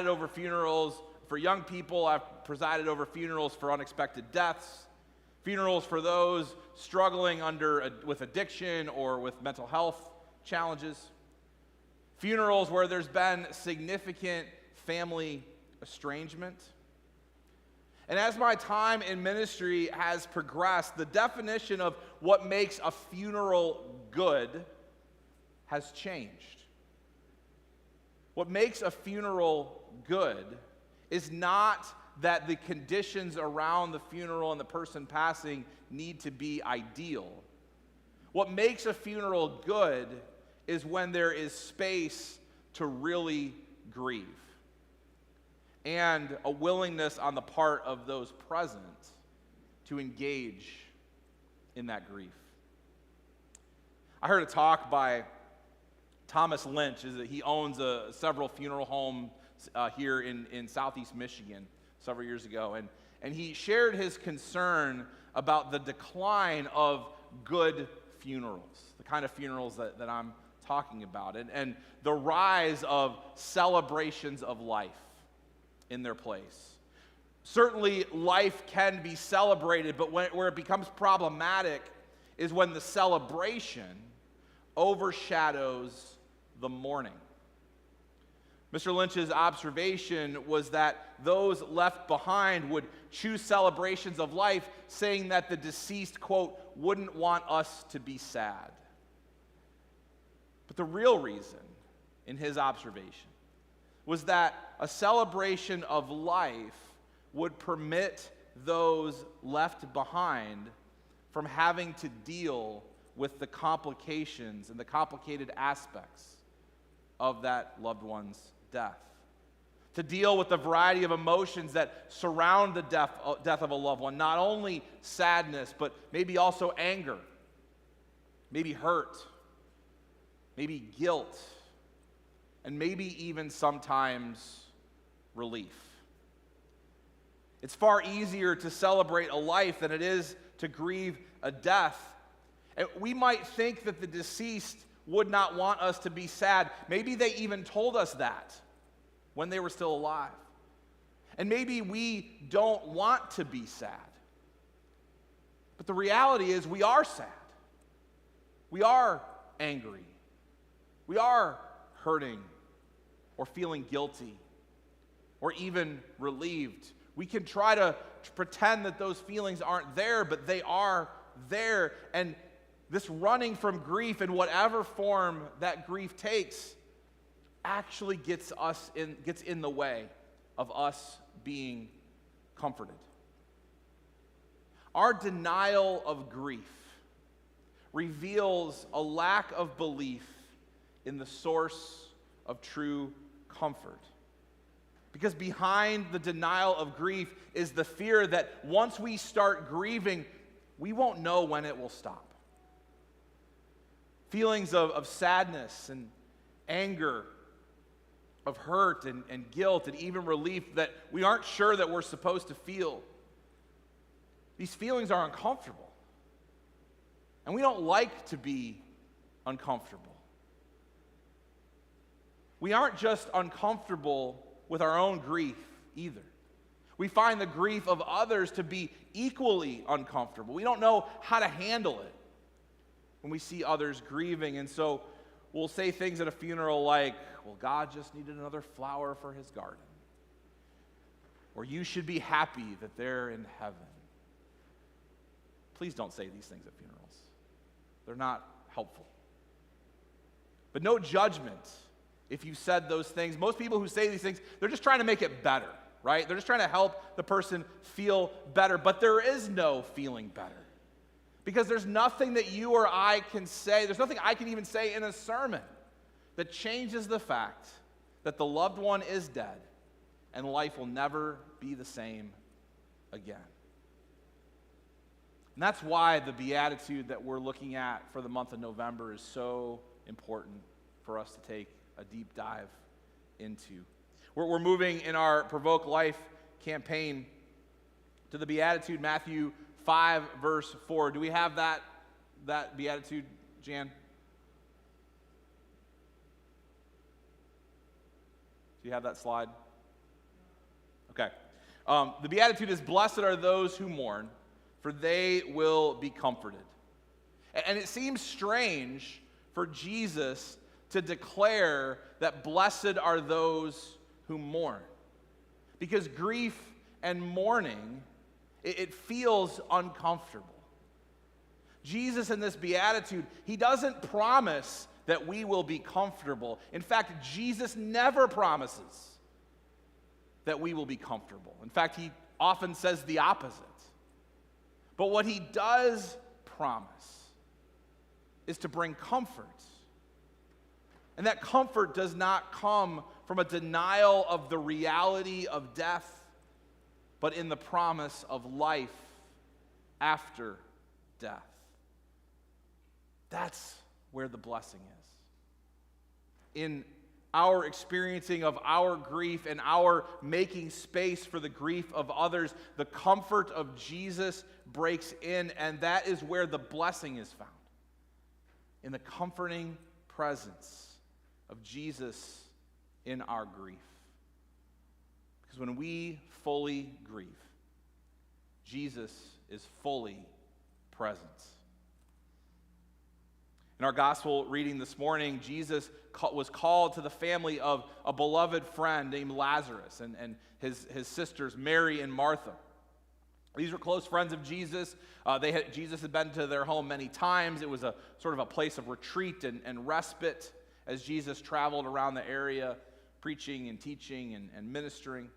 over funerals for young people. I've presided over funerals for unexpected deaths, funerals for those struggling with addiction or with mental health challenges, funerals where there's been significant family estrangement. And as my time in ministry has progressed, the definition of what makes a funeral good has changed. What makes a funeral good is not that the conditions around the funeral and the person passing need to be ideal. What makes a funeral good is when there is space to really grieve and a willingness on the part of those present to engage in that grief. I heard a talk by Thomas Lynch. He owns several funeral homes here in southeast Michigan several years ago. And he shared his concern about the decline of good funerals, the kind of funerals that I'm talking about, and the rise of celebrations of life in their place. Certainly, life can be celebrated, but where it becomes problematic is when the celebration overshadows the mourning. Mr. Lynch's observation was that those left behind would choose celebrations of life, saying that the deceased, quote, wouldn't want us to be sad. But the real reason, in his observation, was that a celebration of life would permit those left behind from having to deal with the complications and the complicated aspects of that loved one's death, to deal with the variety of emotions that surround the death of a loved one, not only sadness, but maybe also anger, maybe hurt, maybe guilt, and maybe even sometimes relief. It's far easier to celebrate a life than it is to grieve a death. And we might think that the deceased would not want us to be sad. Maybe they even told us that when they were still alive. And maybe we don't want to be sad. But the reality is we are sad. We are angry. We are hurting or feeling guilty or even relieved. We can try to pretend that those feelings aren't there, but they are there. And this running from grief in whatever form that grief takes actually gets in the way of us being comforted. Our denial of grief reveals a lack of belief in the source of true comfort. Because behind the denial of grief is the fear that once we start grieving, we won't know when it will stop. Feelings of sadness and anger, of hurt and guilt and even relief that we aren't sure that we're supposed to feel. These feelings are uncomfortable. And we don't like to be uncomfortable. We aren't just uncomfortable with our own grief either. We find the grief of others to be equally uncomfortable. We don't know how to handle it when we see others grieving. And so we'll say things at a funeral like, well, God just needed another flower for his garden. Or you should be happy that they're in heaven. Please don't say these things at funerals. They're not helpful. But no judgment if you said those things. Most people who say these things, they're just trying to make it better, right? They're just trying to help the person feel better. But there is no feeling better. Because there's nothing that you or I can say, there's nothing I can even say in a sermon that changes the fact that the loved one is dead and life will never be the same again. And that's why the beatitude that we're looking at for the month of November is so important for us to take a deep dive into. We're moving in our Provoke Life campaign to the beatitude, Matthew 5, verse 4. Do we have that beatitude, Jan? Do you have that slide? Okay. The Beatitude is, blessed are those who mourn, for they will be comforted. And it seems strange for Jesus to declare that blessed are those who mourn. Because grief and mourning, it feels uncomfortable. Jesus in this beatitude, he doesn't promise that we will be comfortable. In fact, Jesus never promises that we will be comfortable. In fact, he often says the opposite. But what he does promise is to bring comfort. And that comfort does not come from a denial of the reality of death, but in the promise of life after death. That's where the blessing is. In our experiencing of our grief and our making space for the grief of others, the comfort of Jesus breaks in, and that is where the blessing is found. In the comforting presence of Jesus in our grief. Because when we fully grieve, Jesus is fully present. In our gospel reading this morning, Jesus was called to the family of a beloved friend named Lazarus and his sisters, Mary and Martha. These were close friends of Jesus. Jesus had been to their home many times. It was a sort of a place of retreat and respite as Jesus traveled around the area, preaching and teaching and ministering.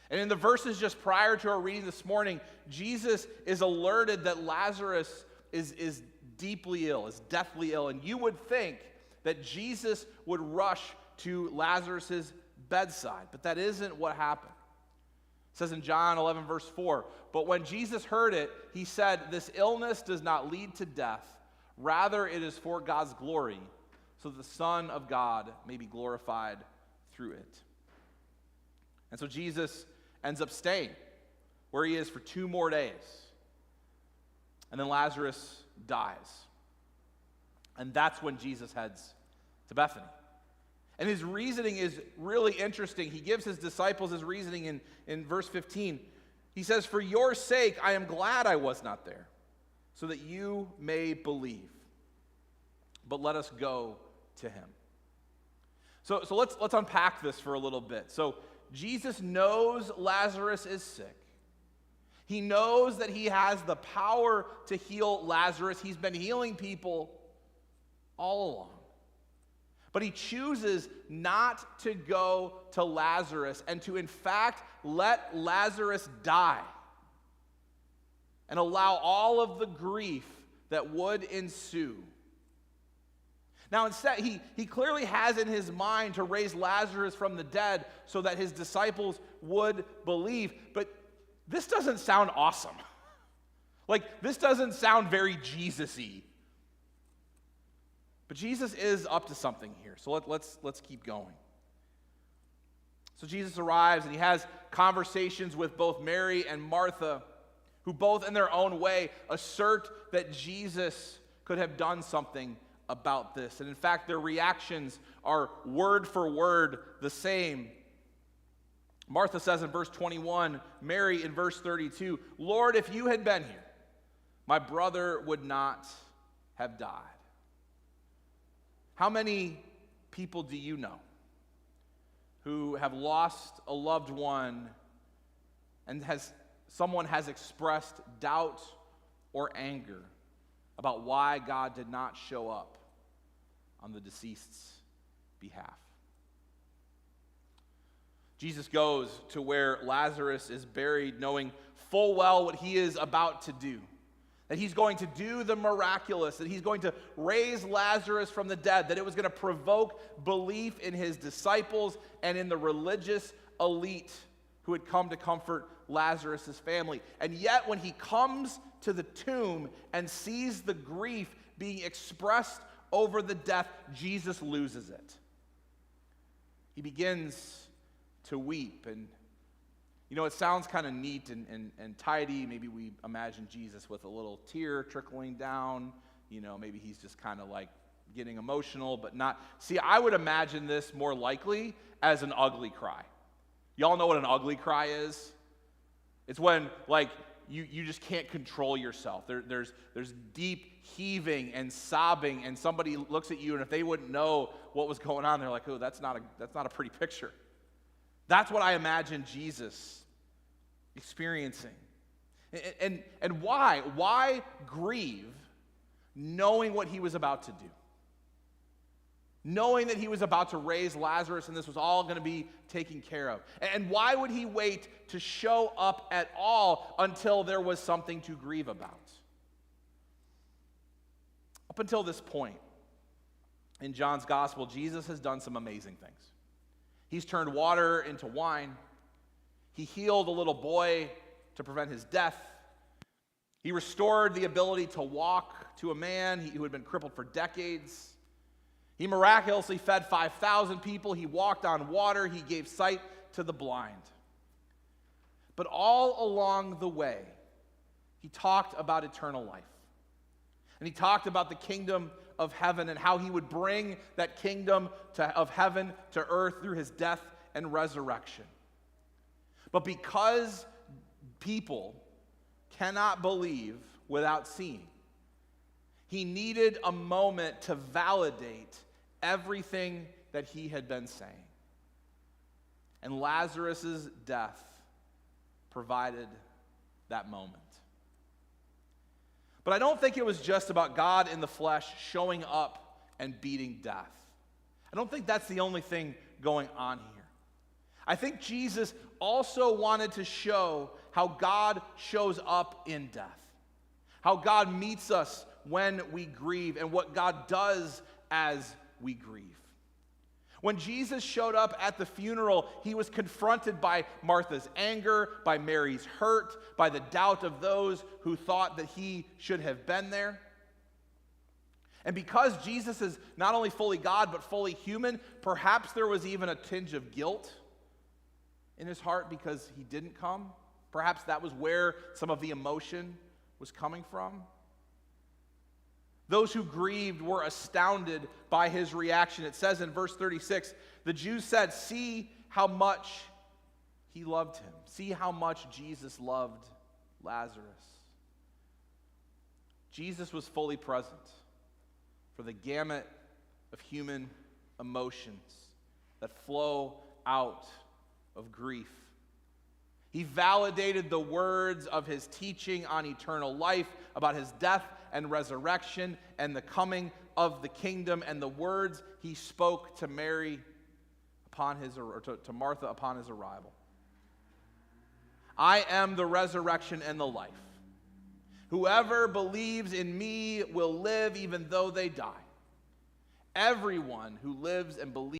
And in the verses just prior to our reading this morning, Jesus is alerted that Lazarus is deeply ill, is deathly ill. And you would think that Jesus would rush to Lazarus' bedside, but that isn't what happened. It says in John 11, verse 4, but when Jesus heard it, he said, this illness does not lead to death. Rather, it is for God's glory, so that the Son of God may be glorified through it. And so Jesus ends up staying where he is for 2 more days. And then Lazarus dies. And that's when Jesus heads to Bethany. And his reasoning is really interesting. He gives his disciples his reasoning in verse 15. He says, for your sake, I am glad I was not there, so that you may believe. But let us go to him. So let's unpack this for a little bit. So Jesus knows Lazarus is sick. He knows that he has the power to heal Lazarus. He's been healing people all along. But he chooses not to go to Lazarus and to, in fact, let Lazarus die and allow all of the grief that would ensue. Now, instead, he clearly has in his mind to raise Lazarus from the dead so that his disciples would believe. But this doesn't sound awesome. Like, this doesn't sound very Jesus-y. But Jesus is up to something here. So let's keep going. So Jesus arrives and he has conversations with both Mary and Martha, who both in their own way assert that Jesus could have done something about this. And in fact, their reactions are word for word the same. Martha says in verse 21, Mary in verse 32, Lord, if you had been here, my brother would not have died. How many people do you know who have lost a loved one and someone has expressed doubt or anger about why God did not show up on the deceased's behalf? Jesus goes to where Lazarus is buried, knowing full well what he is about to do. That he's going to do the miraculous, that he's going to raise Lazarus from the dead, that it was going to provoke belief in his disciples and in the religious elite who had come to comfort Lazarus' family. And yet when he comes to the tomb and sees the grief being expressed over the death, Jesus loses it. He begins to weep. And you know, it sounds kind of neat and tidy. Maybe we imagine Jesus with a little tear trickling down. You know, maybe he's just kind of like getting emotional, but not. See, I would imagine this more likely as an ugly cry. Y'all know what an ugly cry is? It's when, like, you just can't control yourself. There's deep heaving and sobbing, and somebody looks at you, and if they wouldn't know what was going on, they're like, oh, that's not a pretty picture. That's what I imagine Jesus experiencing. And why? Why grieve knowing what he was about to do? Knowing that he was about to raise Lazarus and this was all going to be taken care of. And why would he wait to show up at all until there was something to grieve about? Up until this point in John's gospel, Jesus has done some amazing things. He's turned water into wine. He healed a little boy to prevent his death. He restored the ability to walk to a man who had been crippled for decades. He miraculously fed 5,000 people. He walked on water. He gave sight to the blind. But all along the way, he talked about eternal life. And he talked about the kingdom of heaven and how he would bring that kingdom of heaven to earth through his death and resurrection. But because people cannot believe without seeing, he needed a moment to validate everything that he had been saying. And Lazarus' death provided that moment. But I don't think it was just about God in the flesh showing up and beating death. I don't think that's the only thing going on here. I think Jesus also wanted to show how God shows up in death, how God meets us when we grieve, and what God does as we grieve. When Jesus showed up at the funeral, he was confronted by Martha's anger, by Mary's hurt, by the doubt of those who thought that he should have been there. And because Jesus is not only fully God, but fully human, perhaps there was even a tinge of guilt in his heart because he didn't come. Perhaps that was where some of the emotion was coming from. Those who grieved were astounded by his reaction. It says in verse 36, the Jews said, "See how much he loved him." See how much Jesus loved Lazarus. Jesus was fully present for the gamut of human emotions that flow out of grief. He validated the words of his teaching on eternal life, about his death and resurrection and the coming of the kingdom, and the words he spoke to Mary upon to Martha upon his arrival. I am the resurrection and the life. Whoever believes in me will live even though they die. Everyone who lives and believes